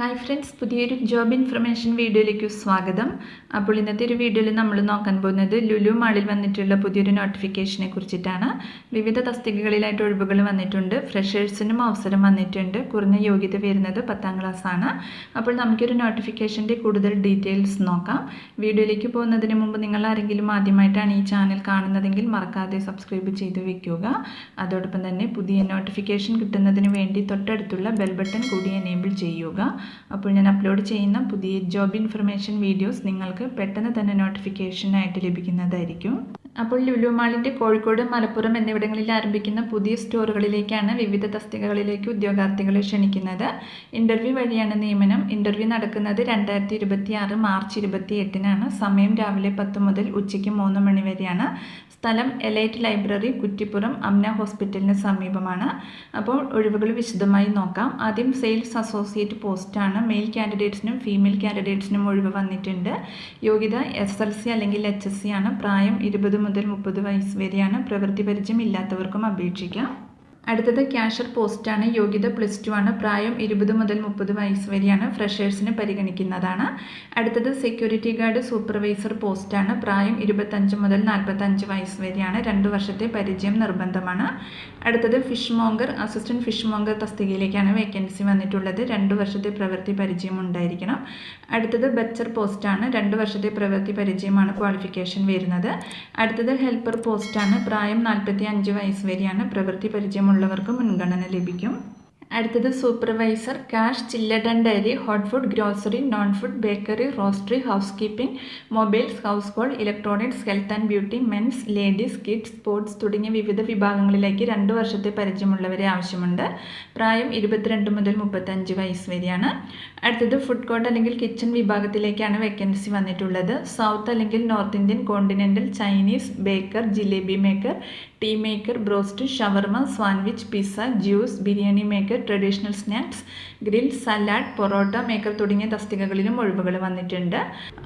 Hi friends, പുതിയൊരു job information വീഡിയോയിലേക്ക് സ്വാഗതം. അപ്പോൾ ഇന്നത്തെ ഒരു വീഡിയോയിൽ നമ്മൾ നോക്കാൻ പോകുന്നത് ലുലു മാളിൽ വന്നിട്ടുള്ള പുതിയൊരു നോട്ടിഫിക്കേഷനെ കുറിച്ചിട്ടാണ്. വിവിധ തസ്തികകളിലായിട്ട് ഒഴിവുകൾ വന്നിട്ടുണ്ട്. ഫ്രഷേഴ്സിനും അവസരം വന്നിട്ടുണ്ട്. കുറഞ്ഞ യോഗ്യത വരുന്നത് 10ാം ക്ലാസ് ആണ്. അപ്പോൾ നമുക്കൊരു നോട്ടിഫിക്കേഷൻ്റെ കൂടുതൽ ഡീറ്റെയിൽസ് നോക്കാം. വീഡിയോയിലേക്ക് പോകുന്നതിന് മുമ്പ് നിങ്ങൾ ആരെങ്കിലും ആദ്യമായിട്ടാണ് ഈ ചാനൽ കാണുന്നതെങ്കിൽ മറക്കാതെ സബ്സ്ക്രൈബ് ചെയ്ത് വയ്ക്കുക. അതോടൊപ്പം തന്നെ പുതിയ നോട്ടിഫിക്കേഷൻ കിട്ടുന്നതിന് വേണ്ടി തൊട്ടടുത്തുള്ള ബെൽ ബട്ടൺ കൂടി എനേബിൾ ചെയ്യുക. അപ്പോൾ ഞാൻ അപ്ലോഡ് ചെയ്യുന്ന പുതിയ ജോബ് ഇൻഫർമേഷൻ വീഡിയോസ് നിങ്ങൾക്ക് പെട്ടെന്ന് തന്നെ നോട്ടിഫിക്കേഷനായിട്ട് ലഭിക്കുന്നതായിരിക്കും. അപ്പോൾ ലുലു മാളിൻ്റെ കോഴിക്കോട്, മലപ്പുറം എന്നിവിടങ്ങളിൽ ആരംഭിക്കുന്ന പുതിയ സ്റ്റോറുകളിലേക്കാണ് വിവിധ തസ്തികകളിലേക്ക് ഉദ്യോഗാർത്ഥികളെ ക്ഷണിക്കുന്നത്. ഇൻ്റർവ്യൂ വഴിയാണ് നിയമനം. ഇൻ്റർവ്യൂ നടക്കുന്നത് 2026 മാർച്ച് 28-നാണ്. സമയം രാവിലെ 10 മുതൽ ഉച്ചയ്ക്ക് 3 മണി വരെയാണ്. സ്ഥലം എലൈറ്റ് ലൈബ്രറി, കുറ്റിപ്പുറം, അമ്ന ഹോസ്പിറ്റലിന് സമീപമാണ്. അപ്പോൾ ഒഴിവുകൾ വിശദമായി നോക്കാം. ആദ്യം സെയിൽസ് അസോസിയേറ്റ് പോസ്റ്റാണ്. മെയിൽ കാൻഡിഡേറ്റ്സിനും ഫീമെയിൽ കാൻഡിഡേറ്റ്സിനും ഒഴിവ് വന്നിട്ടുണ്ട്. യോഗ്യത SSLC അല്ലെങ്കിൽ HSC ആണ്. പ്രായം 20 മുതൽ 30 വയസ്സ് വരെയാണ്. പ്രവൃത്തി പരിചയം ഇല്ലാത്തവർക്കും അപേക്ഷിക്കാം. അടുത്തത് ക്യാഷ്യർ പോസ്റ്റാണ്. യോഗ്യത +2 ആണ്. പ്രായം 20 മുതൽ 30 വയസ്സ് വരെയാണ്. ഫ്രഷേഴ്സിന് പരിഗണിക്കുന്നതാണ്. അടുത്തത് സെക്യൂരിറ്റി ഗാർഡ് സൂപ്പർവൈസർ പോസ്റ്റാണ്. പ്രായം 25 മുതൽ 45 വയസ്സ് വരെയാണ്. 2 വർഷത്തെ പരിചയം നിർബന്ധമാണ്. അടുത്തത് fishmonger, assistant fishmonger തസ്തികയിലേക്കാണ് വേക്കൻസി വന്നിട്ടുള്ളത്. 2 വർഷത്തെ പ്രവൃത്തി പരിചയം ഉണ്ടായിരിക്കണം. അടുത്തത് ബച്ചർ പോസ്റ്റാണ്. 2 വർഷത്തെ പ്രവൃത്തി പരിചയമാണ് ക്വാളിഫിക്കേഷൻ വരുന്നത്. അടുത്തത് ഹെൽപ്പർ പോസ്റ്റാണ്. പ്രായം 45 വയസ്സ് വരെയാണ്. പ്രവൃത്തി പരിചയമുള്ളവർക്ക് മുൻഗണന ലഭിക്കും. അടുത്തത് supervisor, cash, chilled and dairy, hot food, grocery, non food, bakery, roastery, housekeeping, mobiles, household, electronics, health and beauty, men's, ladies, kids, sports തുടങ്ങിയ വിവിധ വിഭാഗങ്ങളിലേക്ക് 2 വർഷത്തെ പരിചയമുള്ളവരെ ആവശ്യമുണ്ട്. പ്രായം 22 മുതൽ 35 വയസ്സ് വരെയാണ്. അടുത്തത് ഫുഡ് കോർട്ട് അല്ലെങ്കിൽ കിച്ചൺ വിഭാഗത്തിലേക്കാണ് വേക്കൻസി വന്നിട്ടുള്ളത്. സൗത്ത് അല്ലെങ്കിൽ north Indian, continental, Chinese, baker, jalebi maker, tea maker, broast, shawarma, sandwich, pizza, juice, biryani maker, traditional snacks, grill, salad, porotta maker തുടങ്ങിയ തസ്തികകളിലും ഒഴിവുകൾ വന്നിട്ടുണ്ട്.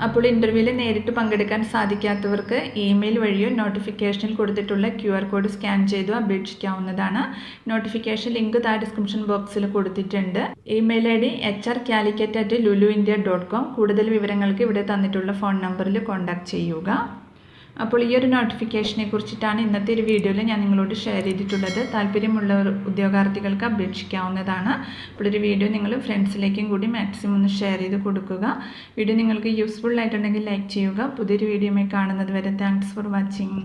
അപ്പോൾ ഇൻ്റർവ്യൂവിൽ നേരിട്ട് പങ്കെടുക്കാൻ സാധിക്കാത്തവർക്ക് ഇമെയിൽ വഴിയോ നോട്ടിഫിക്കേഷനിൽ കൊടുത്തിട്ടുള്ള QR കോഡ് സ്കാൻ ചെയ്തോ അപേക്ഷിക്കാവുന്നതാണ്. നോട്ടിഫിക്കേഷൻ ലിങ്ക് താഴെ ഡിസ്ക്രിപ്ഷൻ ബോക്സിൽ കൊടുത്തിട്ടുണ്ട്. Email ID hr.calicut@luluindia.com. കൂടുതൽ വിവരങ്ങൾക്ക് ഇവിടെ തന്നിട്ടുള്ള ഫോൺ നമ്പറിൽ കോൺടാക്ട് ചെയ്യുക. അപ്പോൾ ഈ ഒരു നോട്ടിഫിക്കേഷനെ കുറിച്ചിട്ടാണ് ഇന്നത്തെ ഒരു വീഡിയോയിൽ ഞാൻ നിങ്ങളോട് ഷെയർ ചെയ്തിട്ടുള്ളത്. താല്പര്യമുള്ള ഉദ്യോഗാർത്ഥികൾക്ക് അപേക്ഷിക്കാവുന്നതാണ്. അപ്പോൾ ഒരു വീഡിയോ നിങ്ങൾ ഫ്രണ്ട്സിലേക്കും കൂടി മാക്സിമം ഒന്ന് ഷെയർ ചെയ്ത് കൊടുക്കുക. വീഡിയോ നിങ്ങൾക്ക് യൂസ്ഫുൾ ആയിട്ടുണ്ടെങ്കിൽ ലൈക്ക് ചെയ്യുക. പുതിയൊരു വീഡിയോയുമായി കാണുന്നത് വരെ താങ്ക്സ് ഫോർ വാച്ചിങ്.